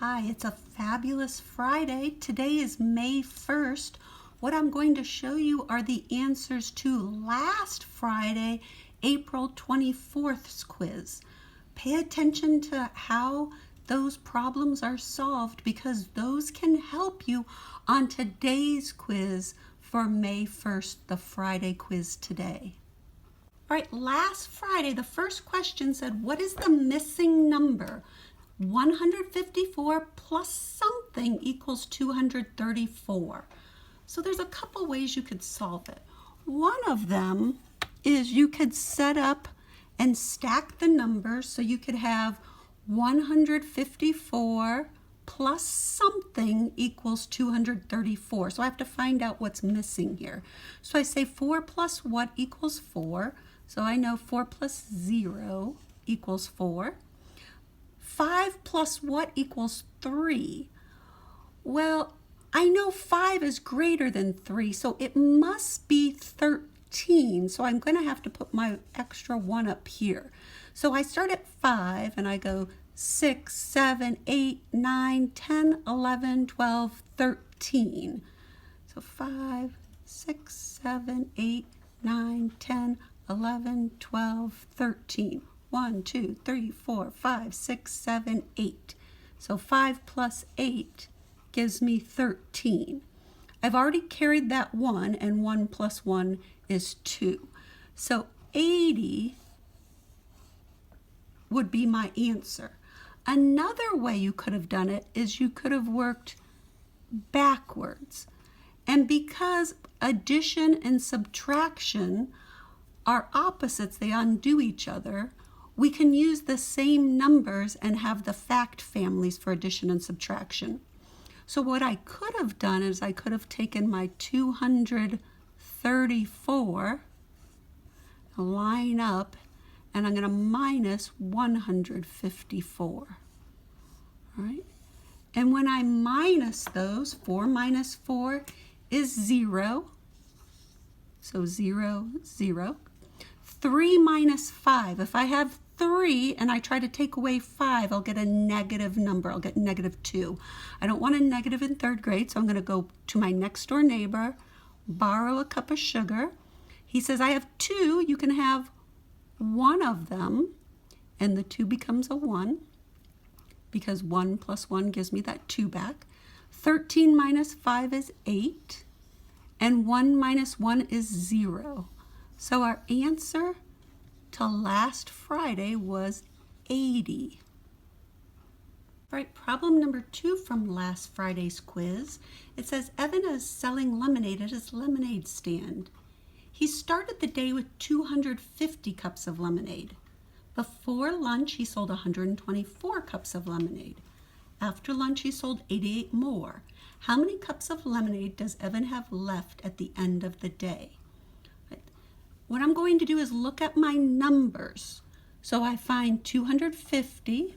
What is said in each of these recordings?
Hi, it's a fabulous Friday. Today is May 1st. What I'm going to show you are the answers to last Friday, April 24th's quiz. Pay attention to how those problems are solved because those can help you on today's quiz for May 1st, the Friday quiz today. All right, last Friday, the first question said, what is the missing number? 154 plus something equals 234. So there's a couple ways you could solve it. One of them is you could set up and stack the numbers so you could have 154 plus something equals 234. So I have to find out what's missing here. So I say 4 plus what equals 4. So I know 4 plus 0 equals 4. 5 plus what equals 3? Well, I know 5 is greater than 3, so it must be 13. So I'm going to have to put my extra 1 up here. So I start at 5 and I go 6, 7, 8, 9, 10, 11, 12, 13. So 5, 6, 7, 8, 9, 10, 11, 12, 13. 1, 2, 3, 4, 5, 6, 7, 8. So 5 plus 8 gives me 13. I've already carried that 1, and 1 plus 1 is 2. So 80 would be my answer. Another way you could have done it is you could have worked backwards. And because addition and subtraction are opposites, they undo each other, we can use the same numbers and have the fact families for addition and subtraction. So what I could have done is I could have taken my 234, line up, and I'm going to minus 154. All right? And when I minus those, 4 minus 4 is 0. So 0, 0. 3 minus 5. If I have 3 and I try to take away 5, I'll get a negative number. I'll get negative 2. I don't want a negative in 3rd grade, so I'm going to go to my next door neighbor, borrow a cup of sugar. He says, I have 2. You can have one of them, and the 2 becomes a 1 because 1 plus 1 gives me that 2 back. 13 minus 5 is 8, and 1 minus 1 is 0. So our answer to last Friday was 80. All right, problem number 2 from last Friday's quiz. It says Evan is selling lemonade at his lemonade stand. He started the day with 250 cups of lemonade. Before lunch, he sold 124 cups of lemonade. After lunch, he sold 88 more. How many cups of lemonade does Evan have left at the end of the day? What I'm going to do is look at my numbers. So I find 250,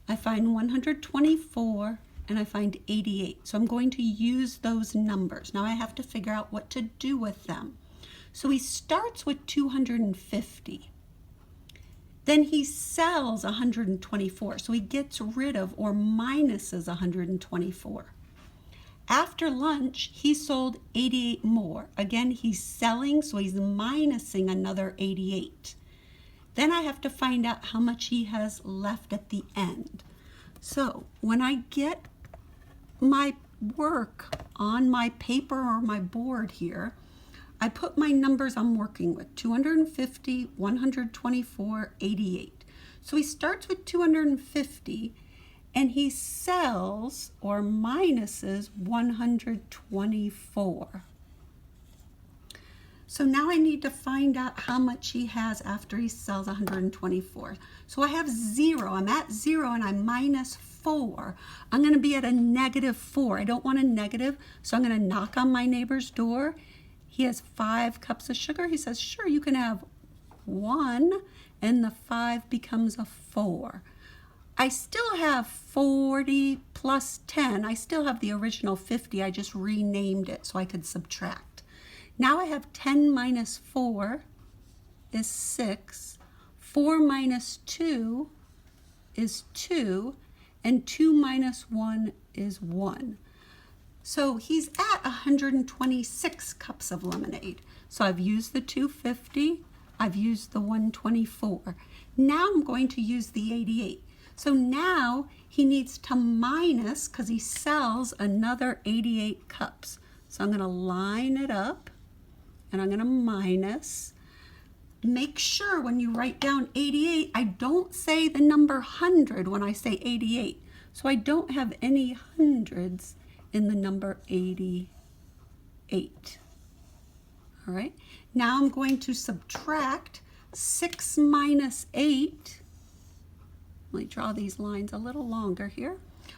I find 124, and I find 88. So I'm going to use those numbers. Now I have to figure out what to do with them. So he starts with 250. Then he sells 124. So he gets rid of or minuses 124. After lunch, he sold 88 more. Again, he's selling, so he's minusing another 88. Then I have to find out how much he has left at the end. So when I get my work on my paper or my board here, I put my numbers I'm working with, 250, 124, 88. So he starts with 250, and he sells or minuses 124. So now I need to find out how much he has after he sells 124. So I have 0. I'm at 0 and I'm minus 4. I'm going to be at a negative 4. I don't want a negative, so I'm going to knock on my neighbor's door. He has 5 cups of sugar. He says, sure, you can have 1, and the 5 becomes a 4. I still have 40 plus 10. I still have the original 50. I just renamed it so I could subtract. Now I have 10 minus 4 is 6. 4 minus 2 is 2. and 2 minus 1 is 1. So he's at 126 cups of lemonade. So I've used the 250, I've used the 124. Now I'm going to use the 88. So now he needs to minus, because he sells another 88 cups. So I'm going to line it up, and I'm going to minus. Make sure when you write down 88, I don't say the number 100 when I say 88. So I don't have any hundreds in the number 88. All right, now I'm going to subtract 6 minus 8. Let me draw these lines a little longer here.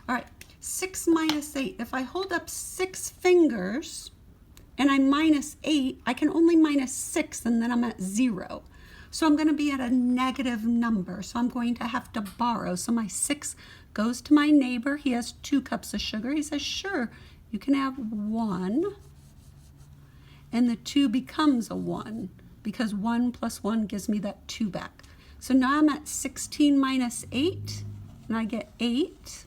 All right, 6 minus 8. If I hold up 6 fingers and I minus 8, I can only minus 6 and then I'm at 0. So I'm going to be at a negative number. So I'm going to have to borrow. So my 6 goes to my neighbor. He has 2 cups of sugar. He says, sure, you can have 1. And the 2 becomes a 1 because 1 plus 1 gives me that 2 back. So now I'm at 16 minus 8, and I get 8.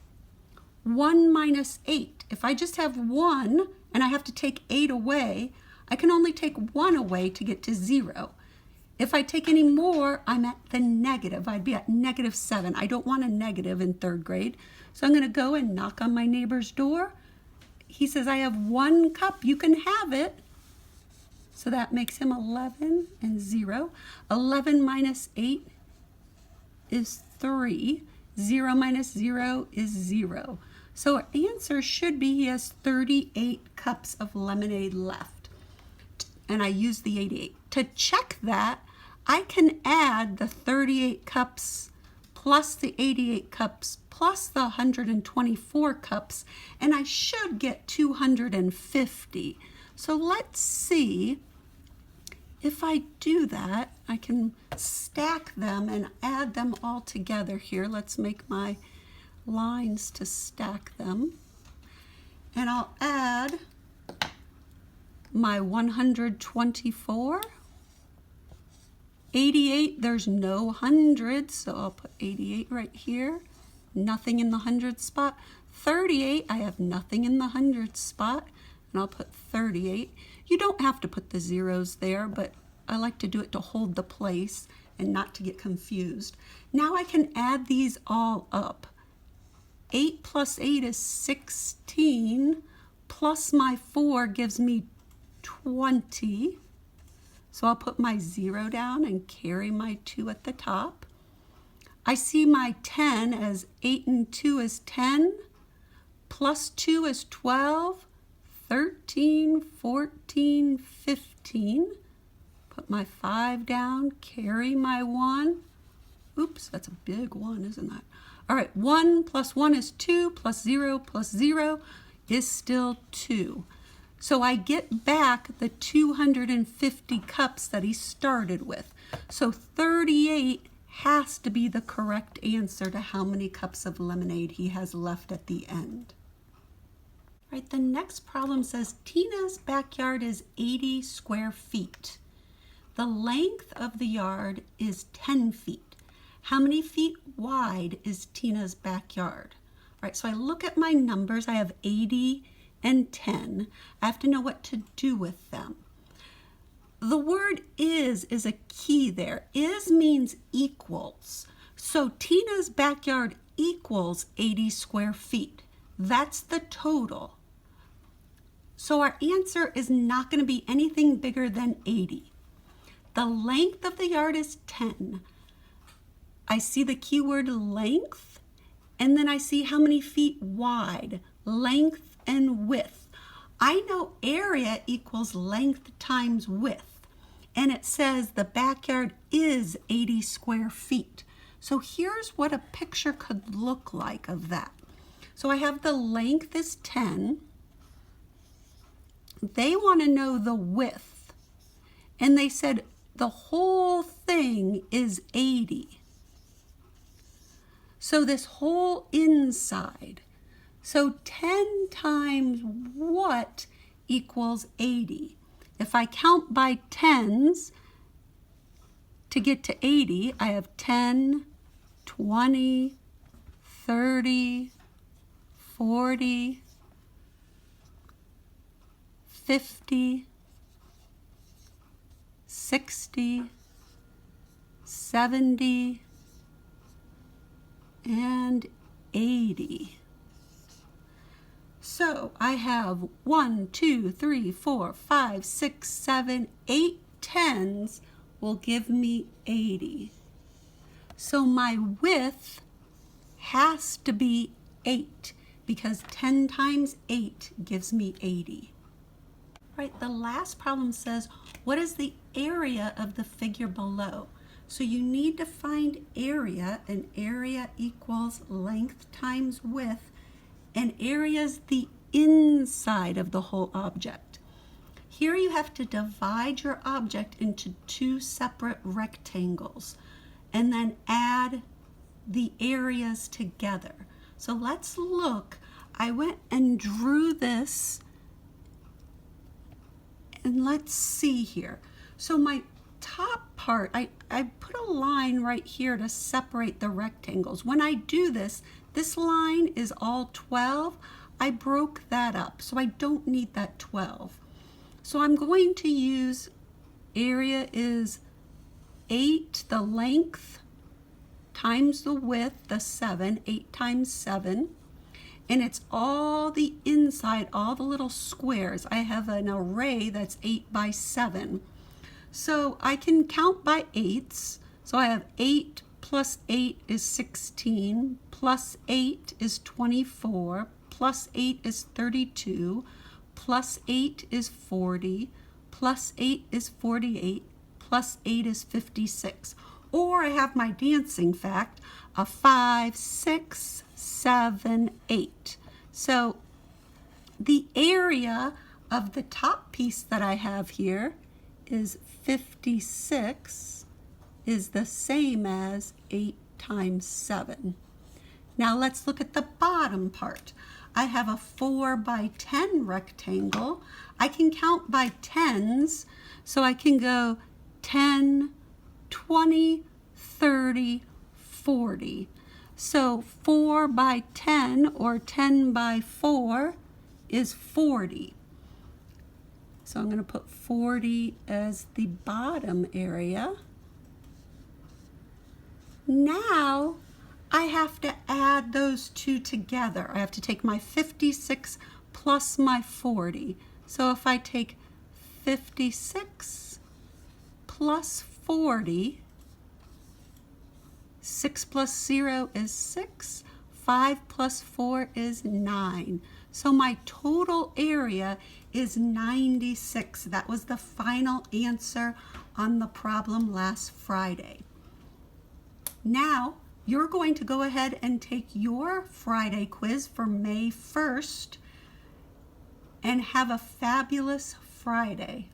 1 minus 8. If I just have 1 and I have to take 8 away, I can only take 1 away to get to 0. If I take any more, I'm at the negative. I'd be at negative 7. I don't want a negative in 3rd grade. So I'm going to go and knock on my neighbor's door. He says, I have 1 cup. You can have it. So that makes him 11 and 0. 11 minus 8 is 3. 0 minus 0 is 0. So our answer should be he has 38 cups of lemonade left. And I use the 88. To check that, I can add the 38 cups plus the 88 cups plus the 124 cups, and I should get 250. So let's see. If I do that, I can stack them and add them all together here. Let's make my lines to stack them. And I'll add my 124. 88, there's no hundreds, so I'll put 88 right here. Nothing in the 100 spot. 38, I have nothing in the 100 spot, and I'll put 38. You don't have to put the zeros there, but I like to do it to hold the place and not to get confused. Now I can add these all up. 8 plus 8 is 16, plus my 4 gives me 20. So I'll put my 0 down and carry my 2 at the top. I see my 10 as 8 and 2 is 10, plus 2 is 12, 13, 14, 15. Put my 5 down, carry my 1. Oops, that's a big 1, isn't that? All right, 1 plus 1 is 2, plus 0 is still 2. So I get back the 250 cups that he started with. So 38 has to be the correct answer to how many cups of lemonade he has left at the end. Right, the next problem says Tina's backyard is 80 square feet. The length of the yard is 10 feet. How many feet wide is Tina's backyard? All right, so I look at my numbers. I have 80 and 10. I have to know what to do with them. The word is a key there. Is means equals. So Tina's backyard equals 80 square feet. That's the total. So our answer is not going to be anything bigger than 80. The length of the yard is 10. I see the keyword length, and then I see how many feet wide, length and width. I know area equals length times width, and it says the backyard is 80 square feet. So here's what a picture could look like of that. So I have the length is 10. They want to know the width, and they said the whole thing is 80. So this whole inside, so 10 times what equals 80? If I count by tens to get to 80, I have 10, 20, 30, 40, 50, 60, 70, and 80. So I have 1, 2, 3, 4, 5, 6, 7, 8 tens will give me 80. So my width has to be 8 because 10 times 8 gives me 80. Right, the last problem says, what is the area of the figure below? So you need to find area, and area equals length times width, and area is the inside of the whole object. Here you have to divide your object into two separate rectangles and then add the areas together. So let's look. I went and drew this, and let's see here. So my top part, I put a line right here to separate the rectangles. When I do this, this line is all 12. I broke that up, so I don't need that 12. So I'm going to use area is 8, the length, times the width, the 7, 8 times 7. And it's all the inside, all the little squares. I have an array that's 8 by 7. So I can count by eighths. So I have 8 plus 8 is 16, plus 8 is 24, plus 8 is 32, plus 8 is 40, plus 8 is 48, plus 8 is 56. Or I have my dancing fact of 5, 6, 7, 8. So the area of the top piece that I have here is 56 is the same as 8 times 7. Now let's look at the bottom part. I have a 4 by 10 rectangle. I can count by tens, so I can go 10, 20, 30, 40. So 4 by 10 or 10 by 4 is 40. So I'm going to put 40 as the bottom area. Now I have to add those two together. I have to take my 56 plus my 40. So if I take 56 plus 40, 6 plus 0 is 6, 5 plus 4 is 9. So my total area is 96. That was the final answer on the problem last Friday. Now, you're going to go ahead and take your Friday quiz for May 1st and have a fabulous Friday.